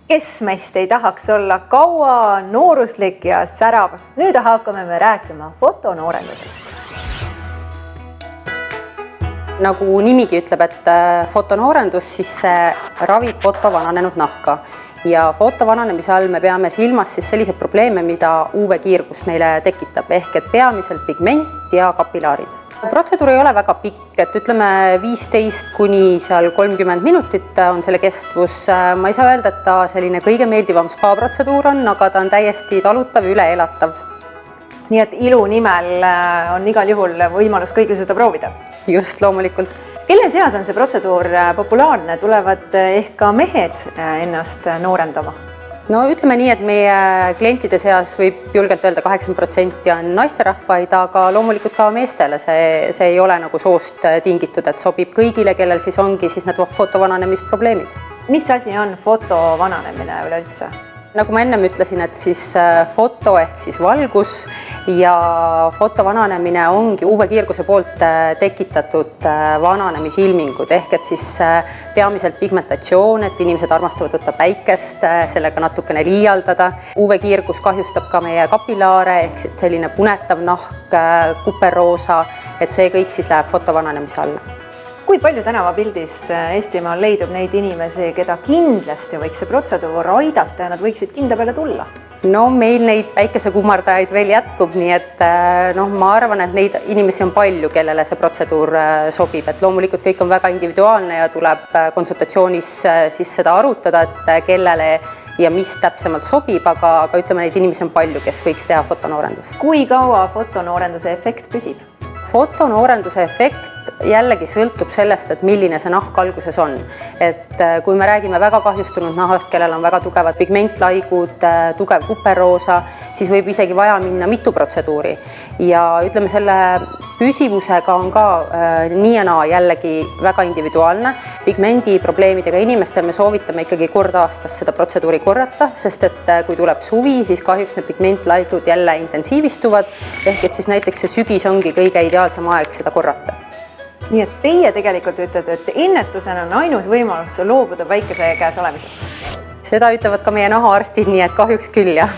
Kes meist ei tahaks olla kaua, nooruslik ja särav? Nüüd hakkame me rääkima fotonoorendusest. Nagu nimigi ütleb, et fotonoorendus, siis see ravib foto vananenud nahka. Ja foto vananemise all me peame silmas siis selliseid probleeme, mida UV-kiirgus meile tekitab, ehk et peamiselt pigment ja kapilaarid. Protseduur ei ole väga pikk, et ütleme 15 kuni 30 minutit on selle kestvus. Ma ei saa öelda, et ta selline kõige meeldivam spa-protseduur on, aga ta on täiesti talutav ja üleelatav. Nii et ilu nimel on igal juhul võimalus kõigil seda proovida. Just, loomulikult. Kelle seas on see protseduur populaarne? Tulevad ehk ka mehed ennast noorendama? No ütleme nii, et meie klientide seas võib julgelt öelda 80% on naisterahvaid, aga loomulikult ka meestele. See ei ole nagu soost tingitud, et sobib kõigile, kellel siis ongi siis need fotovananemisprobleemid. Mis asi on foto vananemine üleüldse? Nagu ma ennem ütlesin, et siis foto ehk siis valgus ja foto vananemine ongi UV-kiirguse poolt tekitatud vananemisilmingud ehk et siis peamiselt pigmentatsioon, et inimesed armastavad võtta päikest, sellega natukene liialdada. UV-kiirgus kahjustab ka meie kapilaare ehk selline punetav nahk, kuperroosa, et see kõik siis läheb foto vananemise alla. Kui palju tänavapildis Eestimaal leidub neid inimesi, keda kindlasti võiks see protseduur aidata ja nad võiksid kinda peale tulla? No meil neid päikesekumardajaid veel jätkub, nii et ma arvan, et neid inimesi on palju, kellele see protseduur sobib. Et loomulikult kõik on väga individuaalne ja tuleb konsultatsioonis siis seda arutada, et kellele ja mis täpsemalt sobib, aga ütleme, neid inimesi on palju, kes võiks teha fotonoorendust. Kui kaua fotonoorenduse efekt püsib? Fotonoorenduse efekt jällegi sõltub sellest, et milline see nahk alguses on. Et kui me räägime väga kahjustunud nahast, kellel on väga tugevad pigmentlaigud, tugev kuperoosa, siis võib isegi vaja minna mitu protseduuri. Ja ütleme, selle püsivusega on ka nii ja naa jällegi väga individuaalne. Pigmendi probleemidega inimestel me soovitame ikkagi kord aastas seda protseduuri korrata, sest et kui tuleb suvi, siis kahjuks need pigmentlaigud jälle intensiivistuvad, ehk et siis näiteks see sügis ongi kõige ideaalsem aeg seda korrata. Nii et teie tegelikult ütlete, et ennetusena on ainus võimalus loobuda päikese käes olemisest? Seda ütlevad ka meie nahaarstid, nii et kahjuks küll, jah.